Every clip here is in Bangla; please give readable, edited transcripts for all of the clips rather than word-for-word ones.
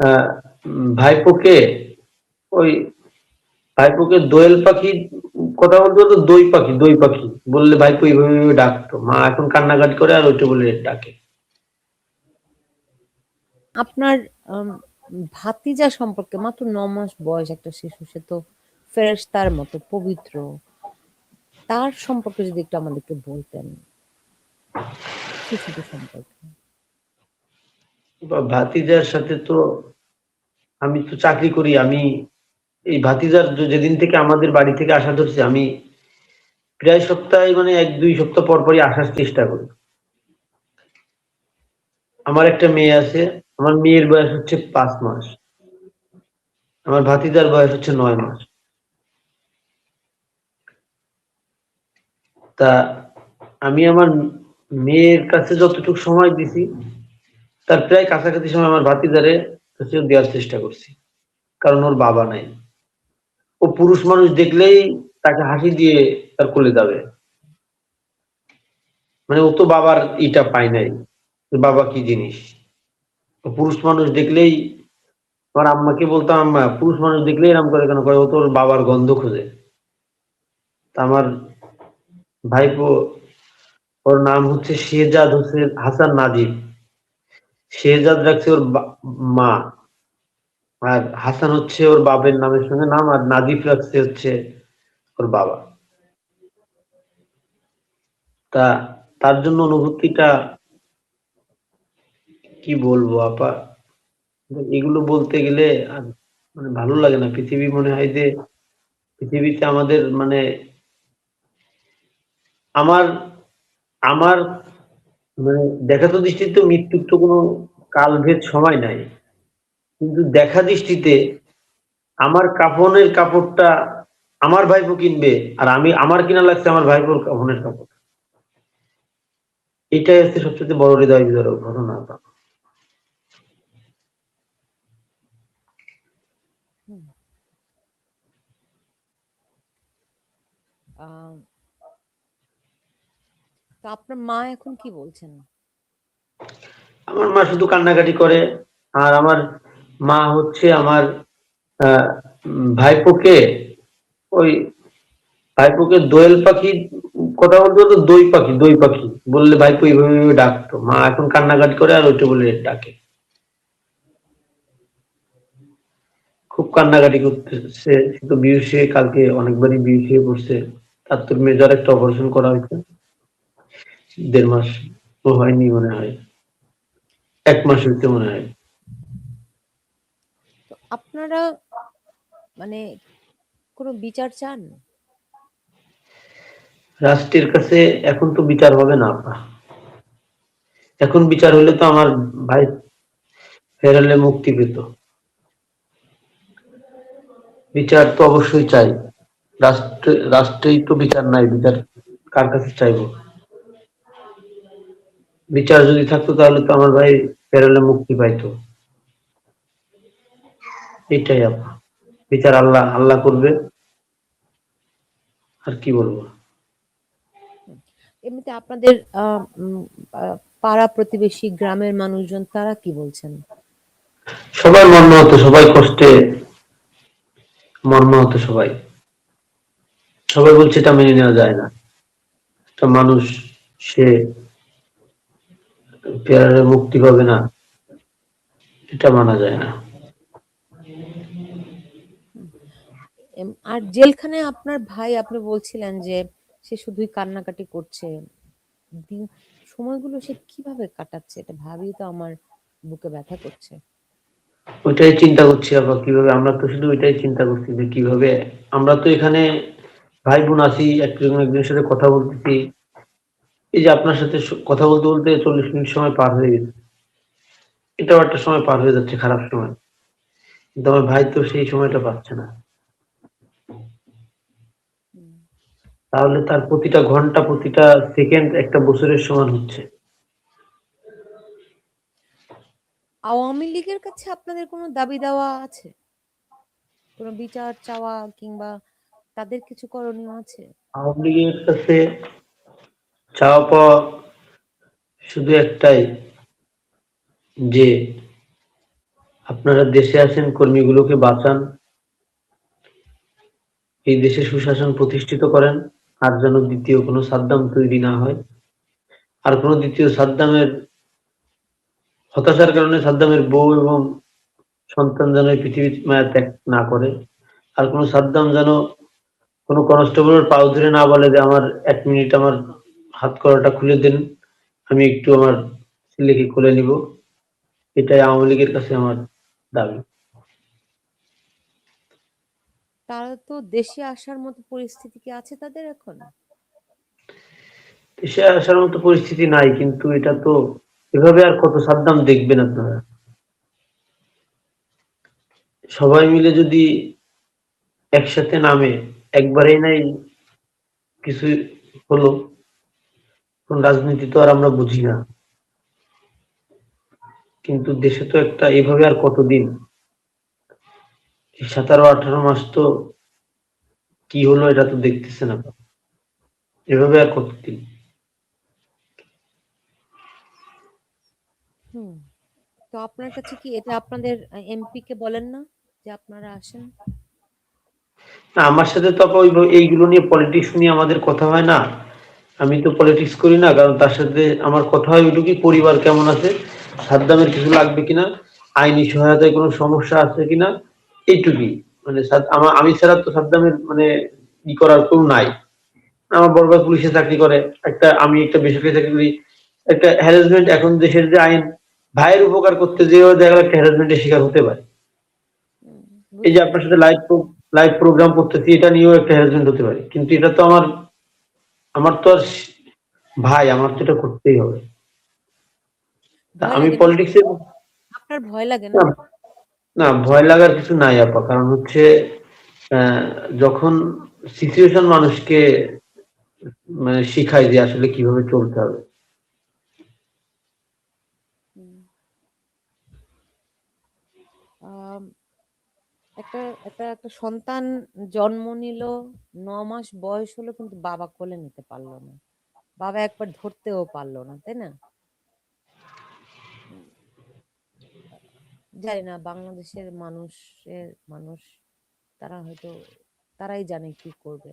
আহ, ভাইপোকে ওই ভাইপোকে দোয়েল পাখি কথা বলতে বলতো দই পাখি দই পাখি বললে ভাইপো এইভাবে এইভাবে ডাকতো। মা এখন কান্নাকাটি করে আর ওইটা বলে ডাকে। আপনার আম, ভাতিজা সম্পর্কে, মাত্র 9 মাস বয়স একটা শিশু, সে তো ফেরেশতার মতো পবিত্র, তার সম্পর্কে যদি একটু আমাদেরকে বলতেন, শিশুটি সম্পর্কে। ভাতিজার সাথে তো আমি তো চাকরি করি। আমি এই ভাতিজার যেদিন থেকে আমাদের বাড়ি থেকে আসা ধরছে, আমি প্রায় সপ্তাহে মানে 1-2 সপ্তাহ পর পরই আসার চেষ্টা করি। আমার একটা মেয়ে আছে। আমার মেয়ের বয়স হচ্ছে 5 মাস। আমার ভাতিজার বয়স হচ্ছে 9 মাস। তা আমি আমার মেয়ের কাছে যতটুকু সময় দিছি, তার প্রায় কাছাকাছি সময় আমার ভাতিজারে কাছেও দেওয়ার চেষ্টা করছি। কারণ ওর বাবা নাই। ও পুরুষ মানুষ দেখলেই তাকে হাসি দিয়ে তার কোলে যাবে। মানে ও তো বাবার ইটা পায় নাই, যে বাবা কি জিনিস। ও পুরুষ মানুষ দেখলেই, আমার আম্মাকে বলতাম, আম্মা পুরুষ মানুষ দেখলেই এরকম করে কেন? করে ও তোর বাবার গন্ধ খোঁজে। তা আমার ভাইপো, ওর নাম হচ্ছে শেহজাদ হোসেন হাসান নাজিব। শেহজাদ রাখছে ওর মা, আর হাসান হচ্ছে ওর বাবার নামের সঙ্গে নাম, আর নাজিব রাখছে হচ্ছে ওর বাবা। তা তার জন্য অনুভূতিটা কি বলবো আপা, এগুলো বলতে গেলে আর মানে ভালো লাগে না। পৃথিবী মনে হয় যে পৃথিবীতে আমাদের মানে আমার আমার মানে দেখাতো দৃষ্টিতে তো মৃত্যুর তো কোনো কালভেদ সময় নাই, কিন্তু দেখা দৃষ্টিতে আমার কাফনের কাপড়টা আমার ভাইপো কিনবে, আর আমি আমার কিনা লাগছে আমার ভাইপোর কাফনের কাপড়। এটাই হচ্ছে সবচেয়ে বড় হৃদয় বিদারক ঘটনা। হুম। আহ তো আপনার মা এখন কি বলছেন? আমার মা শুধু কান্নাকাটি করে। আর আমার মা হচ্ছে আমার আহ, ভাইপোকে ওই ভাইপোকে দোয়েল পাখি কথা বলতে বলতো দই পাখি দই পাখি বললে ভাইপো এইভাবে এইভাবে ডাকতো। মা এখন কান্নাকাটি করে আর ওইটা বলে ডাকে। খুব কান্নাকাটি করতেছে। সে তো বিহুশ হয়ে কালকে অনেকবারই বিহুশ হয়ে পড়ছে। তার তো মেজর একটা অপারেশন করা হয়েছে। 1.5 মাস তো হয়নি মনে হয়, 1 মাস হইতে মনে হয়। তো আপনারা মানে কোনো বিচার চান? রাষ্ট্রের কাছে এখন তো বিচার হবে না আপা। এখন বিচার হলে তো আমার ভাই ফেরালে মুক্তি পেত। বিচার তো অবশ্যই চাই। রাষ্ট্রেই তো বিচার নাই, বিচার কার কাছে চাইবো? বিচার যদি থাকতো তাহলে তো আমার ভাই ফেরালে মুক্তি পাইতো। এটাই আপা। বিচার আল্লাহ আল্লাহ করবে। আর কি বলবো? হুম। এমনিতে আপনাদের পাড়া প্রতিবেশী গ্রামের মানুষজন তারা কি বলছেন? সবাই মর্মাহত, সবাই কষ্টে মর্মাহত। সবাই সবাই বলছে এটা মেনে নেওয়া যায় না। একটা মানুষ, সে ফেরালে মুক্তি পাবে না, এটা মানা যায় না। হুম। আর জেলখানায় আপনার ভাই, আপনি বলছিলেন যে সে শুধুই কান্নাকাটি করছে, দিন সময়গুলো সে কিভাবে কাটাচ্ছে, এটা ভাবিয়ে তো আমার বুকে ব্যথা করছে। ওইটাই চিন্তা করছি আবার কিভাবে। আমরা তো শুধু ওইটাই চিন্তা করছি যে কিভাবে। আমরা তো এখানে ভাই বোন আছি, একজন একজনের সাথে কথা বলতেছি। এই যে আপনার সাথে কথা বলতে বলতে 40 মিনিট সময় পার হয়ে গেছে। এটাও একটা সময় পার হয়ে যাচ্ছে, খারাপ সময়। কিন্তু আমার ভাই তো সেই সময়টা পাচ্ছে না। হুম। তাহলে তার প্রতিটা ঘন্টা প্রতিটা সেকেন্ড একটা বছরের সমান হচ্ছে। আওয়ামী লীগের কাছে আপনাদের কোনো দাবি দেওয়া আছে? কোনো বিচার চাওয়া কিংবা তাদের কিছু করণীয় আছে? আওয়ামী লীগের কাছে চাওয়া পাওয়া শুধু একটাই, যে আপনারা দেশে আছেন, কর্মীগুলোকে বাঁচান, এই দেশে সুশাসন প্রতিষ্ঠিত করেন, আর যেন দ্বিতীয় কোনো সাদ্দাম তৈরি না হয়, আর কোনো দ্বিতীয় সাদ্দামের হতাশার কারণে সাদ্দামের বউ এবং সন্তান যেন এই পৃথিবী মায়া ত্যাগ না করে, আর কোনো সাদ্দাম যেন কোনো কনস্টেবলের পাও ধরে না বলে যে আমার 1 মিনিট আমার হাত করাটা খুলে দেন, আমি একটু আমার ছেলেকে কোলে নিব। এটাই আওয়ামী লীগের কাছে আমার দাবি। তারা তো দেশে আসার মতো পরিস্থিতি কি আছে তাদের এখন? দেশে আসার মতো পরিস্থিতি নাই, কিন্তু এটা তো এভাবে আর কত সাদ্দাম দেখবেন আপনারা? সবাই মিলে যদি একসাথে নামে, একবারেই নাই কিছু হলো, কোন রাজনীতি তো আর আমরা বুঝি না, কিন্তু দেশে তো একটা এইভাবে আর কতদিন, 17-18 মাস তো কি হলো এটা তো দেখতেছেন আপনারা, এভাবে আর কতদিন? হুম। তো আপনার কাছে কি এটা আপনাদের এমপি কে বলেন না যে আপনারা আসেন? না, আমার সাথে তো আপা এইগুলো নিয়ে পলিটিক্স নিয়ে আমাদের কথা হয় না। আমি তো পলিটিক্স করি না, কারণ তার সাথে আমার কথা হয় ওইটুকুই, পরিবার কেমন আছে, সাদ্দামের কিছু লাগবে কিনা, আইনি সহায়তায় কোনো সমস্যা আছে কিনা, এইটুকুই। মানে আমি ছাড়া তো সাদ্দামের মানে ই করার কেউ নাই। আমার বড় ভাই পুলিশে চাকরি করে, আমি একটা বেসরকারি চাকরি করি। একটা হ্যারাসমেন্ট, এখন দেশের যে আইন, ভাইয়ের উপকার করতে যেও দেখা গেলো একটা হ্যারাসমেন্টের শিকার হতে পারে। হুম, এই যে বুঝতে আপনার পেরেছি। সাথে লাইভ প্রোগ্রাম করতেছি, এটা নিয়েও একটা হ্যারাসমেন্ট হতে পারে, কিন্তু এটা তো আমার আমার তো আর ভাই, আমার তো এটা করতেই হবে। তা ভয় আমি লাগে না? পলিটিক্সে আপনার ভয় লাগে না? না, না, ভয় লাগার কিছু নাই আপা, কারণ হচ্ছে যখন সিচুয়েশন মানুষকে মানে শিখায় যে আসলে কিভাবে চলতে হবে। হুম। আম, একটা একটা একটা সন্তান জন্ম নিল, 9 মাস বয়স হলো কিন্তু বাবা কোলে নিতে পারলো না, বাবা একবার ধরতেও পারলো না, তাই না? উম, জানি না বাংলাদেশের মানুষ তারা হয়তো তারাই জানে কি করবে।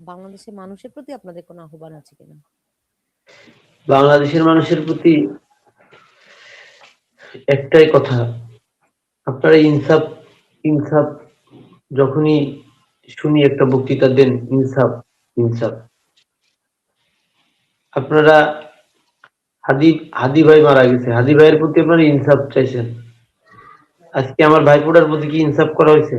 বাংলাদেশের মানুষের প্রতি আপনাদের কোনো আহ্বান আছে কিনা? বাংলাদেশের মানুষের প্রতি একটাই কথা, আপনারা ইনসাফ, ইনসাফ, যখনই শুনি একটা বক্তৃতা দেন ইনসাফ, ইনসাফ, আপনারা হাদি হাদি ভাই মারা গেছে, হাদি ভাইয়ের প্রতি আপনারা ইনসাফ চাইছেন, আজকে আমার ভাইফোঁটার প্রতি কি ইনসাফ করা হয়েছে?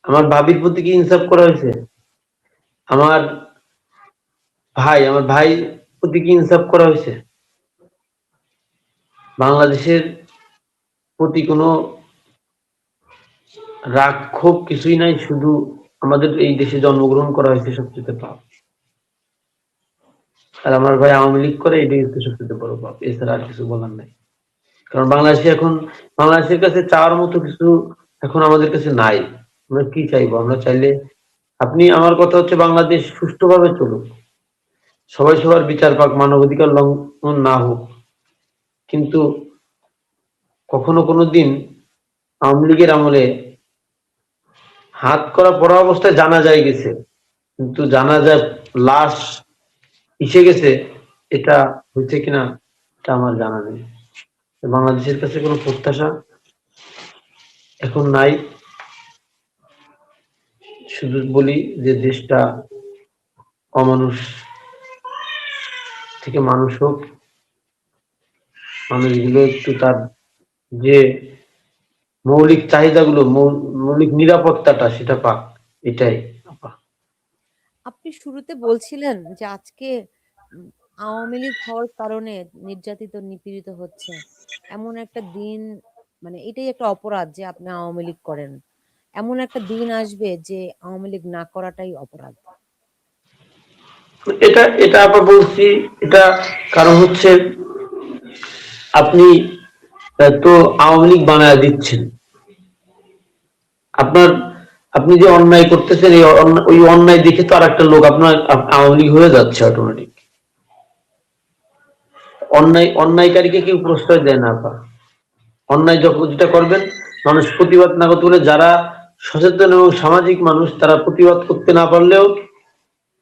আমার ভাবির প্রতি কি ইনসাফ করা হয়েছে? আমার আমার ভাই প্রতি কি ইনসাফ করা হয়েছে? বাংলাদেশের প্রতি কোনো রাগ ক্ষোভ কিছুই নাই, শুধু আমাদের এই দেশে জন্মগ্রহণ করা হয়েছে সবচেয়ে পাপ, আর আমার ভাই আওয়ামী লীগ করে, এটাই হচ্ছে সবচেয়ে বড় পাপ, এছাড়া আর কিছু বলার নাই। কারণ বাংলাদেশের কাছে চাওয়ার মতো কিছু এখন আমাদের কাছে নাই। আমরা কি চাইবো? আমরা চাইলে, আমার কথা হচ্ছে বাংলাদেশ সুষ্ঠুভাবে চলুক, সবাই সবার বিচার পাক, মানবাধিকার লঙ্ঘন না হোক, কিন্তু কখনো কোনো দিন আওয়ামী লীগের আমলে হাত করা পড়া অবস্থায় জানাজায় গেছে, কিন্তু জানাজায় লাশ এসে গেছে, এটা হয়েছে কিনা এটা আমার জানা নেই। বাংলাদেশের কাছে কোনো প্রত্যাশা এখন নাই, শুধু বলি যে দেশটা অমানুষ থেকে মানুষ হোক, মানুষগুলো একটু তার যে মৌলিক চাহিদাগুলো, মৌলিক নিরাপত্তাটা সেটা পাক, এটাই আপা। আপনি শুরুতে বলছিলেন যে আজকে উম, আওয়ামী লীগ হওয়ার কারণে নির্যাতিত নিপীড়িত হচ্ছে, এমন একটা দিন, মানে এটাই একটা অপরাধ যে আপনি আওয়ামী লীগ করেন, এমন একটা দিন আসবে যে আওয়ামী লীগ না করাটাই অপরাধ। এটা এটা আপা বলছি, এটা কারণ হচ্ছে আপনি তো আওয়ামী লীগ বানায় দিচ্ছেন, আপনার আপনি যে অন্যায় করতেছেন, ওই অন্যায় দেখে তো আর একটা লোক আপনার আওয়ামী লীগ হয়ে যাচ্ছে অটোমেটিক। অন্যায়কারীকে কেউ প্রশ্রয় দেয় না আপা, অন্যায় যখন যেটা করবেন, মানুষ প্রতিবাদ না করতে পারলে, যারা সচেতন এবং সামাজিক মানুষ, তারা প্রতিবাদ করতে না পারলেও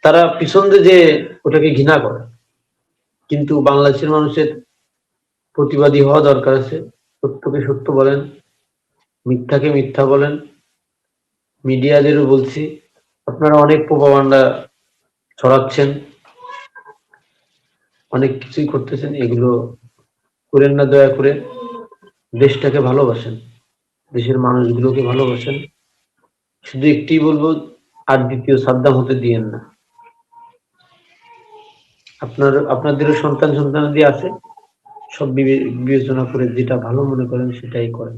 তারা পিছন দিয়ে যে ওটাকে ঘৃণা করে। কিন্তু বাংলাদেশের মানুষের প্রতিবাদী হওয়া দরকার আছে। সত্যকে সত্য বলেন, মিথ্যাকে মিথ্যা বলেন। মিডিয়াদেরও বলছি, আপনারা অনেক প্রোপাগান্ডা ছড়াচ্ছেন, অনেক কিছুই করতেছেন, এগুলো করেন না দয়া করে। দেশটাকে ভালোবাসেন, দেশের মানুষগুলোকে ভালোবাসেন। শুধু একটি বলবো, আর দ্বিতীয় সাদ্দাম হতে দিয়েন না। আপনাদেরও সন্তান সন্তানাদি আছে, সব বিবেচনা করে যেটা ভালো মনে করেন সেটাই করেন।